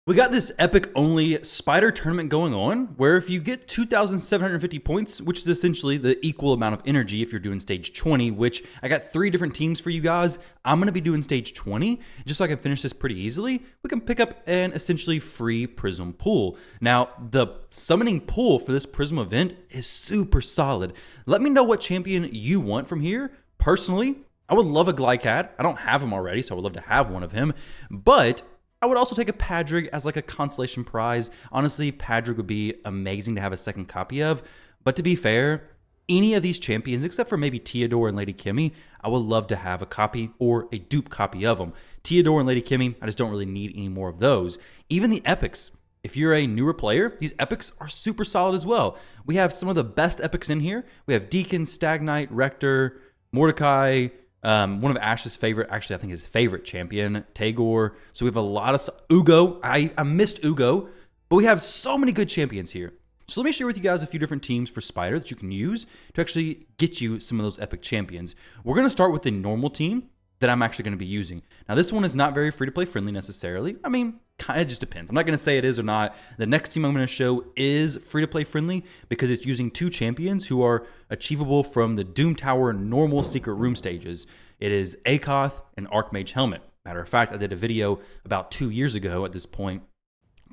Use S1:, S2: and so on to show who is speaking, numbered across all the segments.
S1: We got this epic only spider tournament going on where if you get 2,750 points, which is essentially the equal amount of energy if you're doing stage 20, which I got 3 different teams for you guys. I'm going to be doing stage 20 just so I can finish this pretty easily. We can pick up an essentially free Prism pool. Now, the summoning pool for this Prism event is super solid. Let me know what champion you want from here. Personally, I would love a Glycad. I don't have him already, so I would love to have one of him. But I would also take a Padrig as like a consolation prize. Honestly, Padrig would be amazing to have a second copy of. But to be fair, any of these champions, except for maybe Theodore and Lady Kimmy, I would love to have a copy or a dupe copy of them. Theodore and Lady Kimmy, I just don't really need any more of those. Even the epics. If you're a newer player, these epics are super solid as well. We have some of the best epics in here. We have Deacon, Stagnite, Rector, Mordecai, one of Ash's favorite, actually I think his favorite champion, Tagore. So we have a lot of, Ugo, I missed Ugo, but we have so many good champions here. So let me share with you guys a few different teams for Spider that you can use to actually get you some of those epic champions. We're going to start with the normal team that I'm actually going to be using. Now this one is not very free-to-play friendly necessarily. I mean, kind of just depends. I'm not going to say it is or not. The next team I'm going to show is free-to-play friendly because it's using 2 champions who are achievable from the Doom Tower normal secret room stages. It is Akoth and Archmage Helmet. Matter of fact, I did a video about 2 years ago at this point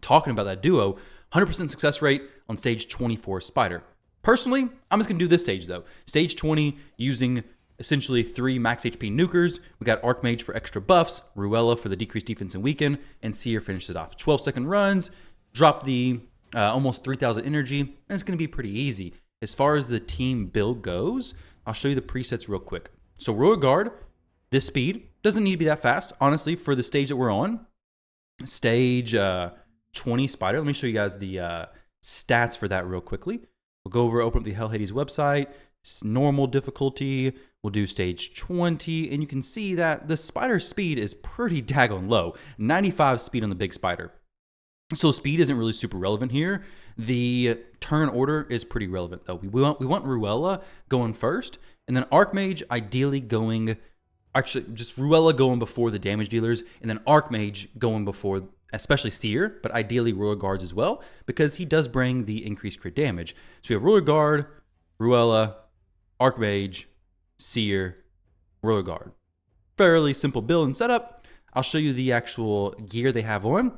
S1: talking about that duo. 100% success rate on stage 24 Spider. Personally, I'm just going to do this stage though. Stage 20 using essentially 3 max HP nukers. We got Archmage for extra buffs, Ruella for the decreased defense and weaken, and Seer finishes it off. 12-second runs, drop the almost 3,000 energy, and it's going to be pretty easy. As far as the team build goes, I'll show you the presets real quick. So Royal Guard, this speed, doesn't need to be that fast, honestly, for the stage that we're on. Stage 20 Spider. Let me show you guys the stats for that real quickly. We'll go over, open up the Hell Hades website. Normal difficulty, we'll do stage 20, and you can see that the spider speed is pretty daggone low. 95 speed on the big spider. So speed isn't really super relevant here. The turn order is pretty relevant though. We want Ruella going first, and then Archmage ideally going, actually just Ruella going before the damage dealers, and then Archmage going before especially Seer, but ideally Royal Guards as well, because he does bring the increased crit damage. So we have Royal Guard, Ruella, Archmage, Seer, Royal Guard. Fairly simple build and setup. I'll show you the actual gear they have on.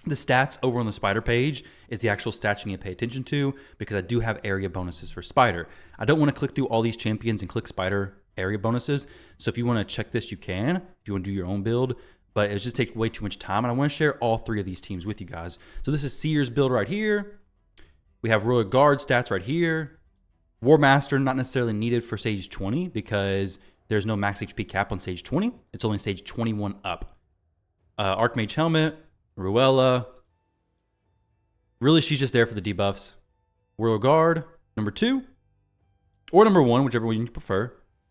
S1: The stats over on the Spider page is the actual stats you need to pay attention to because I do have area bonuses for Spider. I don't want to click through all these champions and click Spider area bonuses. So if you want to check this, you can. If you want to do your own build, but it just takes way too much time. And I want to share all 3 of these teams with you guys. So this is Seer's build right here. We have Royal Guard stats right here. War Master, not necessarily needed for stage 20 because there's no max HP cap on stage 20. It's only stage 21 up. Archmage Helmet, Ruella. Really, she's just there for the debuffs. Royal Guard, number 2. Or number 1, whichever one you prefer.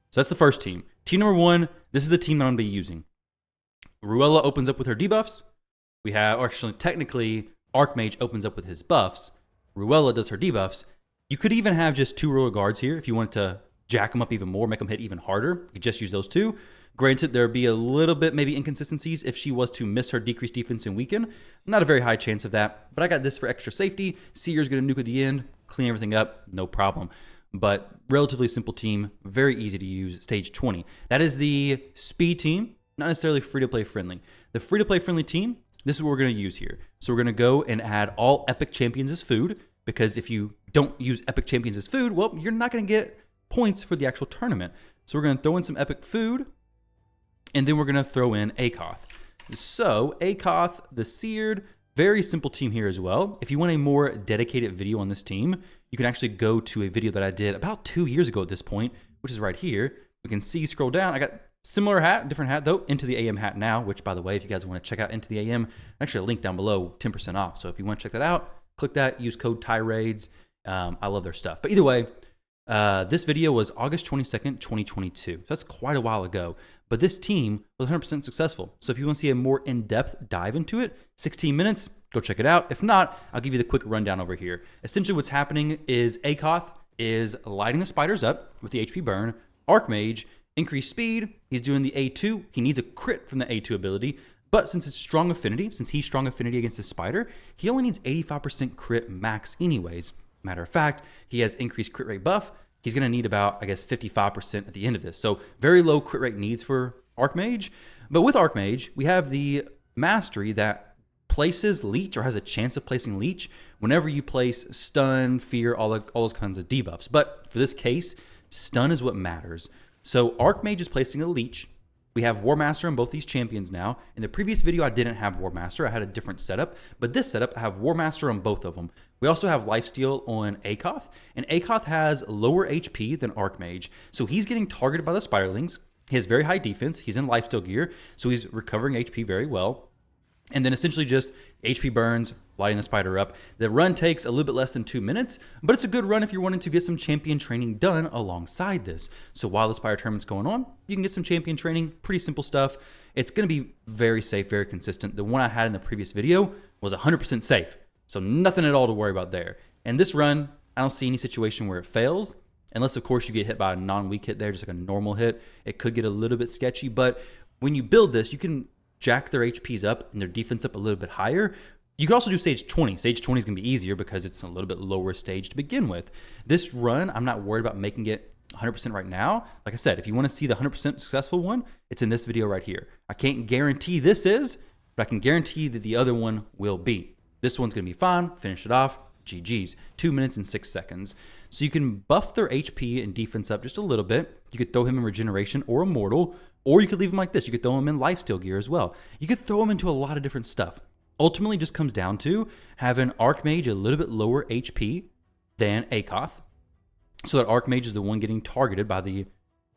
S1: So that's the first team. Team number 1, this is the team that I'm going to be using. Ruella opens up with her debuffs. We have, or actually, technically, Archmage opens up with his buffs. Ruella does her debuffs. You could even have just 2 Royal Guards here if you wanted to jack them up even more, make them hit even harder. You could just use those 2. Granted, there'd be a little bit maybe inconsistencies if she was to miss her decreased defense and weaken. Not a very high chance of that, but I got this for extra safety. Seer's going to nuke at the end, clean everything up, no problem. But relatively simple team, very easy to use, stage 20. That is the speed team, not necessarily free-to-play friendly. The free-to-play friendly team, this is what we're going to use here. So we're going to go and add all epic champions as food, because if you don't use epic champions as food, well, you're not going to get points for the actual tournament. So we're going to throw in some epic food, and then we're going to throw in Akoth. So Akoth, the Seared, very simple team here as well. If you want a more dedicated video on this team, you can actually go to a video that I did about 2 years ago at this point, which is right here. We can see, scroll down, I got similar hat, different hat though, Into the AM hat now, which by the way, if you guys want to check out Into the AM, actually a link down below, 10% off. So if you want to check that out, click that, use code TIRADES. I love their stuff. But either way, this video was August 22nd, 2022. So that's quite a while ago. But this team was 100% successful. So if you want to see a more in-depth dive into it, 16 minutes, go check it out. If not, I'll give you the quick rundown over here. Essentially what's happening is Akoth is lighting the spiders up with the HP burn. Archmage, increased speed. He's doing the A2. He needs a crit from the A2 ability. But since it's strong affinity, since he's strong affinity against the spider, he only needs 85% crit max anyways. Matter of fact, he has increased crit rate buff. He's going to need about, I guess, 55% at the end of this. So very low crit rate needs for Archmage. But with Archmage, we have the mastery that places leech or has a chance of placing leech whenever you place stun, fear, all those kinds of debuffs. But for this case, stun is what matters. So Archmage is placing a leech. We have War Master on both these champions now. In the previous video, I didn't have War Master. I had a different setup. But this setup, I have War Master on both of them. We also have Lifesteal on Akoth. And Akoth has lower HP than Archmage. So he's getting targeted by the Spiderlings. He has very high defense. He's in Lifesteal gear. So he's recovering HP very well. And then essentially just HP burns, lighting the spider up. The run takes a little bit less than 2 minutes, but it's a good run if you're wanting to get some champion training done alongside this. So while the spider tournament's going on, you can get some champion training, pretty simple stuff. It's going to be very safe, very consistent. The one I had in the previous video was 100% safe, so nothing at all to worry about there. And this run, I don't see any situation where it fails, unless of course you get hit by a non-weak hit there, just like a normal hit. It could get a little bit sketchy, but when you build this, you can jack their HPs up and their defense up a little bit higher. You can also do stage 20. Stage 20 is going to be easier because it's a little bit lower stage to begin with. This run, I'm not worried about making it 100% right now. Like I said, if you want to see the 100% successful one, it's in this video right here. I can't guarantee this is, but I can guarantee that the other one will be. This one's going to be fine. Finish it off. GG's. 2 minutes and 6 seconds. So you can buff their HP and defense up just a little bit. You could throw him in regeneration or immortal, or you could leave him like this. You could throw him in lifesteal gear as well. You could throw him into a lot of different stuff. Ultimately, just comes down to having Archmage a little bit lower HP than Akoth, so that Archmage is the one getting targeted by the.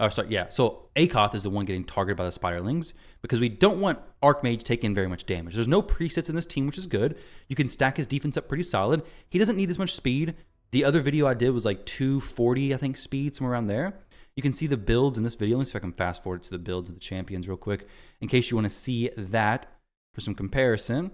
S1: So Akoth is the one getting targeted by the Spiderlings because we don't want Archmage taking very much damage. There's no presets in this team, which is good. You can stack his defense up pretty solid. He doesn't need as much speed. The other video I did was like 240, I think, speed, somewhere around there. You can see the builds in this video. Let me see if I can fast forward to the builds of the champions real quick in case you want to see that for some comparison.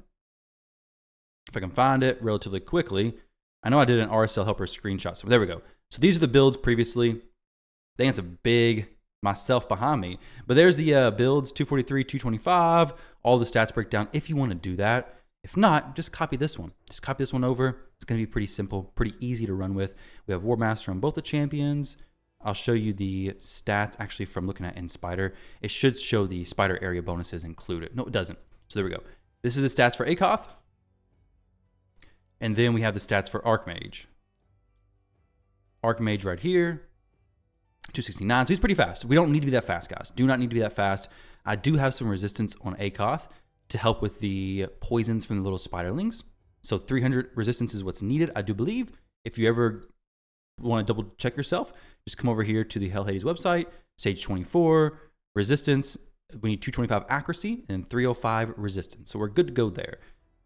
S1: If I can find it relatively quickly. I know I did an RSL helper screenshot, so there we go. So these are the builds previously. I think it's a big myself behind me. But there's the builds, 243, 225, all the stats breakdown if you want to do that. If not, just copy this one. Just copy this one over. It's going to be pretty simple, pretty easy to run with. We have War Master on both the champions. I'll show you the stats actually from looking at in Spider. It should show the Spider area bonuses included. No, it doesn't. So there we go. This is the stats for Akoth. And then we have the stats for Archmage. Archmage right here, 269. So he's pretty fast. We don't need to be that fast, guys. Do not need to be that fast. I do have some resistance on Akoth to help with the poisons from the little spiderlings. So 300 resistance is what's needed, I do believe. If you ever want to double check yourself, just come over here to the Hell Hades website, stage 24, resistance. We need 225 accuracy and 305 resistance. So we're good to go there.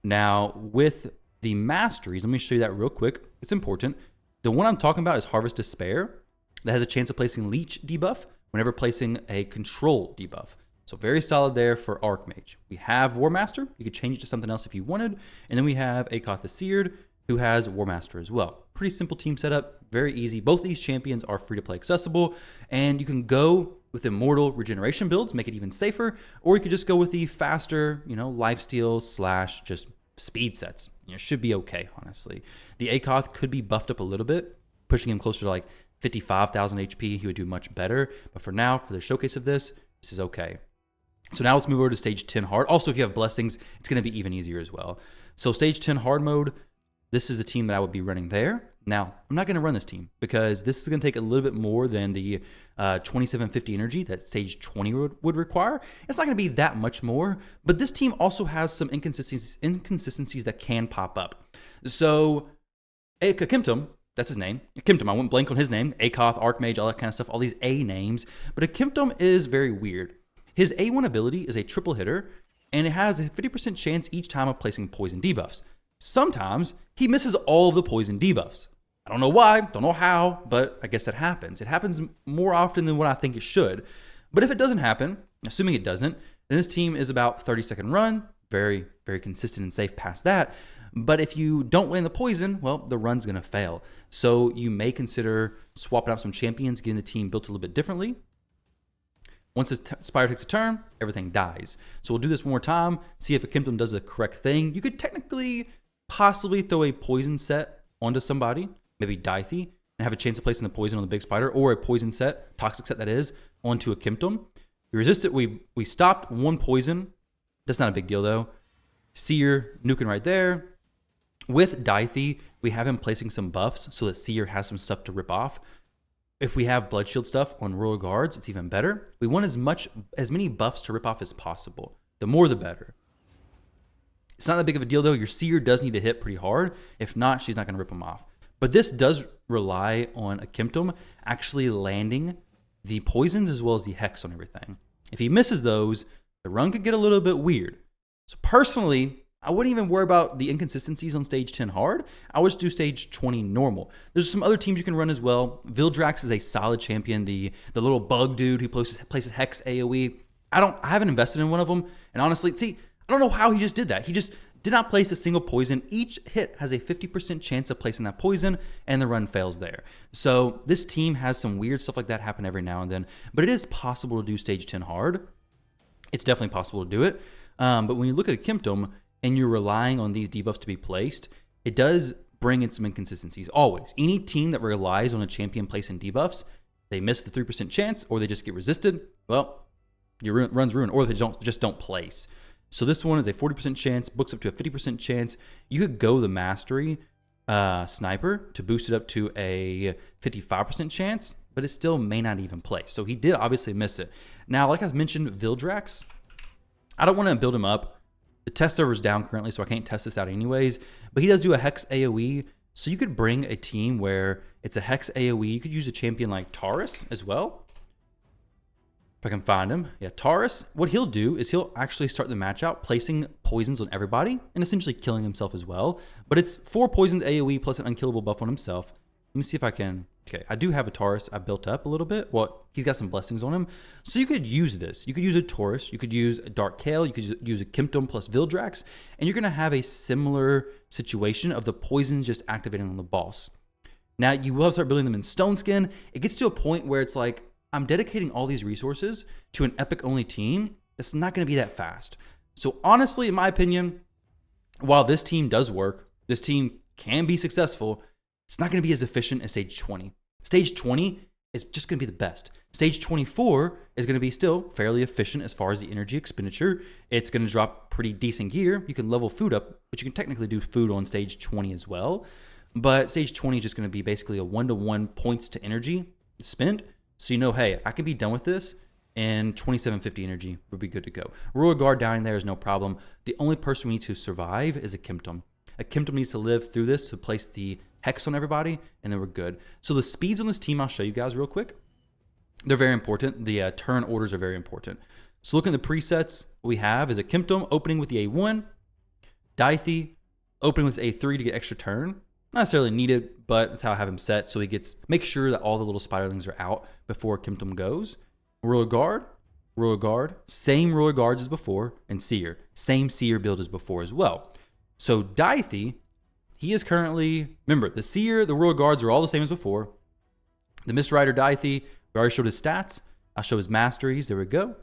S1: Now with the masteries, let me show you that real quick. It's important. The one I'm talking about is Harvest Despair. That has a chance of placing Leech debuff whenever placing a Control debuff. So very solid there for Archmage. We have War Master. You could change it to something else if you wanted. And then we have Akoth the Seared, who has War Master as well. Pretty simple team setup, very easy. Both of these champions are free to play accessible, and you can go with Immortal regeneration builds, make it even safer, or you could just go with the faster, lifesteal / just speed sets. It should be okay, honestly. The Akoth could be buffed up a little bit, pushing him closer to like 55,000 HP. He would do much better, but for now, for the showcase of this is okay. So now let's move over to stage 10 hard. Also, if you have blessings, it's going to be even easier as well. So stage 10 hard mode, this is the team that I would be running there. Now, I'm not going to run this team because this is going to take a little bit more than the 2750 energy that stage 20 would require. It's not going to be that much more, but this team also has some inconsistencies that can pop up. So, Akimtum, that's his name. Akimtum, I went blank on his name. Akoth, Archmage, all that kind of stuff, all these A names. But Akimtum is very weird. His A1 ability is a triple hitter, and it has a 50% chance each time of placing poison debuffs. Sometimes he misses all of the poison debuffs. I don't know why, don't know how, but I guess that happens. It happens more often than what I think it should. But if it doesn't happen, assuming it doesn't, then this team is about 30-second run, very, very consistent and safe past that. But if you don't land the poison, well, the run's going to fail. So you may consider swapping out some champions, getting the team built a little bit differently. Once the spider takes a turn, everything dies. So we'll do this one more time, see if a Kemptum does the correct thing. You could technically possibly throw a poison set onto somebody, maybe Dithy, and have a chance of placing the poison on the big spider, or a poison set, toxic set that is, onto a Kemptum. We resist it, we stopped one poison. That's not a big deal though. Seer nuking right there. With Dithy, we have him placing some buffs so that Seer has some stuff to rip off. If we have Blood Shield stuff on Royal Guards, it's even better. We want as many buffs to rip off as possible. The more, the better. It's not that big of a deal, though. Your Seer does need to hit pretty hard. If not, she's not going to rip them off. But this does rely on a Kemptum actually landing the poisons as well as the Hex on everything. If he misses those, the run could get a little bit weird. So personally, I wouldn't even worry about the inconsistencies on stage 10 hard. I would just do stage 20 normal. There's some other teams you can run as well. Vildrax is a solid champion. The little bug dude who places Hex AoE. I haven't invested in one of them. And honestly, see, I don't know how he just did that. He just did not place a single poison. Each hit has a 50% chance of placing that poison, and the run fails there. So this team has some weird stuff like that happen every now and then. But it is possible to do stage 10 hard. It's definitely possible to do it. But when you look at a Kemptum, and you're relying on these debuffs to be placed, it does bring in some inconsistencies. Always. Any team that relies on a champion placing debuffs, they miss the 3% chance, or they just get resisted, well, your run's ruined, or they just don't place. So this one is a 40% chance, books up to a 50% chance. You could go the Mastery Sniper to boost it up to a 55% chance, but it still may not even place. So he did obviously miss it. Now, like I mentioned, Vildrax, I don't want to build him up. The test server's down currently, so I can't test this out anyways. But he does do a Hex AoE, so you could bring a team where it's a Hex AoE. You could use a champion like Taurus as well. If I can find him. Yeah, Taurus, what he'll do is he'll actually start the match out placing poisons on everybody and essentially killing himself as well. But it's 4 poisoned AoE plus an unkillable buff on himself. Let me see if I can. Okay, I do have a Taurus I built up a little bit. Well, he's got some blessings on him. So you could use this. You could use a Taurus. You could use a Dark Kale. You could use a Kemptum plus Vildrax. And you're going to have a similar situation of the poison just activating on the boss. Now, you will start building them in Stone Skin. It gets to a point where it's like, I'm dedicating all these resources to an epic-only team. It's not going to be that fast. So honestly, in my opinion, while this team does work, this team can be successful, it's not going to be as efficient as stage 20. Stage 20 is just going to be the best. Stage 24 is going to be still fairly efficient as far as the energy expenditure. It's going to drop pretty decent gear. You can level food up, but you can technically do food on stage 20 as well. But stage 20 is just going to be basically a 1-to-1 points to energy spent. So you know, hey, I can be done with this, and 2750 energy would be good to go. Royal Guard down there is no problem. The only person we need to survive is a Kemptum. A Kemptum needs to live through this to place the Hex on everybody, and then we're good. So the speeds on this team, I'll show you guys real quick. They're very important. The turn orders are very important. So look at the presets we have is a Kemptum opening with the A1, Dithy opening with A3 to get extra turn. Not necessarily needed, but that's how I have him set. So he gets, make sure that all the little spiderlings are out before Kemptum goes. Royal Guard, same Royal Guards as before, and Seer, same Seer build as before as well. So Dithy, he is currently, remember, the Seer, the Royal Guards are all the same as before. The Mist Rider Dithy, we already showed his stats. I'll show his masteries. There we go.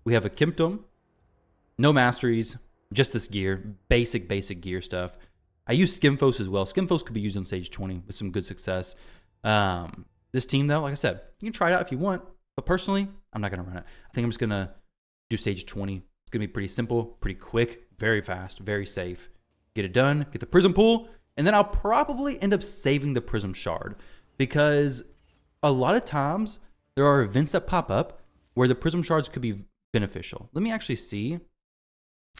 S1: We have a Kemptum, no masteries, just this gear, basic gear stuff. I use Skimfos as well. Skimfos could be used on stage 20 with some good success. This team, though, like I said, you can try it out if you want. But personally, I'm not going to run it. I think I'm just going to do stage 20. It's going to be pretty simple, pretty quick, very fast, very safe. Get it done, get the Prism pool, and then I'll probably end up saving the Prism Shard. Because a lot of times, there are events that pop up where the Prism Shards could be beneficial. Let me actually see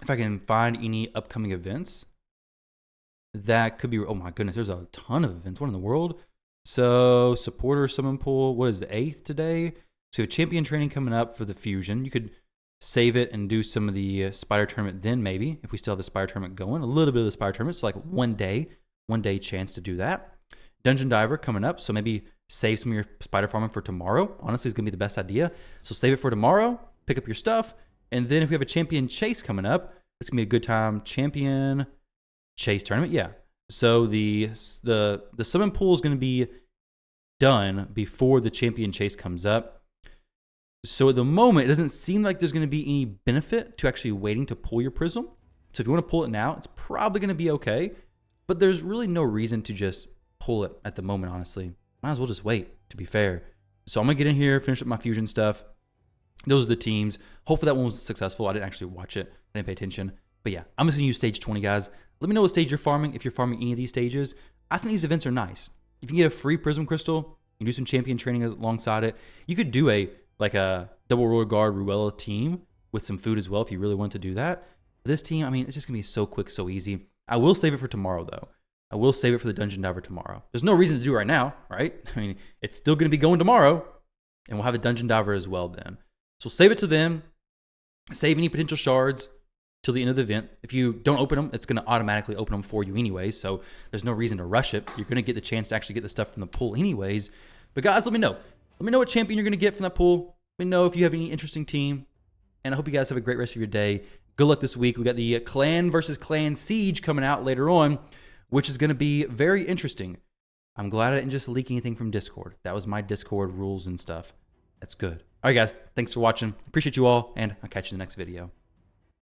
S1: if I can find any upcoming events. That could be, oh my goodness, there's a ton of events. What in the world? So, supporter summon pool, what is the 8th today? So, you have champion training coming up for the fusion. You could save it and do some of the spider tournament then maybe, if we still have the spider tournament going. A little bit of the spider tournament, so like one day chance to do that. Dungeon Diver coming up, so maybe save some of your spider farming for tomorrow. Honestly, it's going to be the best idea. So, save it for tomorrow, pick up your stuff, and then if we have a champion chase coming up, it's going to be a good time. Champion chase tournament, yeah. So the summon pool is going to be done before the champion chase comes up. So at the moment, it doesn't seem like there's going to be any benefit to actually waiting to pull your Prism. So if you want to pull it now, it's probably going to be okay. But there's really no reason to just pull it at the moment, honestly. Might as well just wait, to be fair. So I'm going to get in here, finish up my fusion stuff. Those are the teams. Hopefully that one was successful. I didn't actually watch it. I didn't pay attention. But yeah, I'm just going to use stage 20, guys. Let me know what stage you're farming, if you're farming any of these stages. I think these events are nice. If you can get a free Prism Crystal, you do some champion training alongside it. You could do a double roller guard Ruella team with some food as well if you really want to do that. This team, I mean, it's just going to be so quick, so easy. I will save it for tomorrow, though. I will save it for the Dungeon Diver tomorrow. There's no reason to do it right now, right? I mean, it's still going to be going tomorrow, and we'll have a Dungeon Diver as well then. So save it to them. Save any potential shards till the end of the event. If you don't open them, it's going to automatically open them for you anyways, so there's no reason to rush it. You're going to get the chance to actually get the stuff from the pool anyways. But guys, let me know. Let me know what champion you're going to get from that pool. Let me know if you have any interesting team. And I hope you guys have a great rest of your day. Good luck this week. We got the clan versus clan siege coming out later on, which is going to be very interesting. I'm glad I didn't just leak anything from Discord. That was my Discord rules and stuff. That's good. All right, guys. Thanks for watching. Appreciate you all, and I'll catch you in the next video.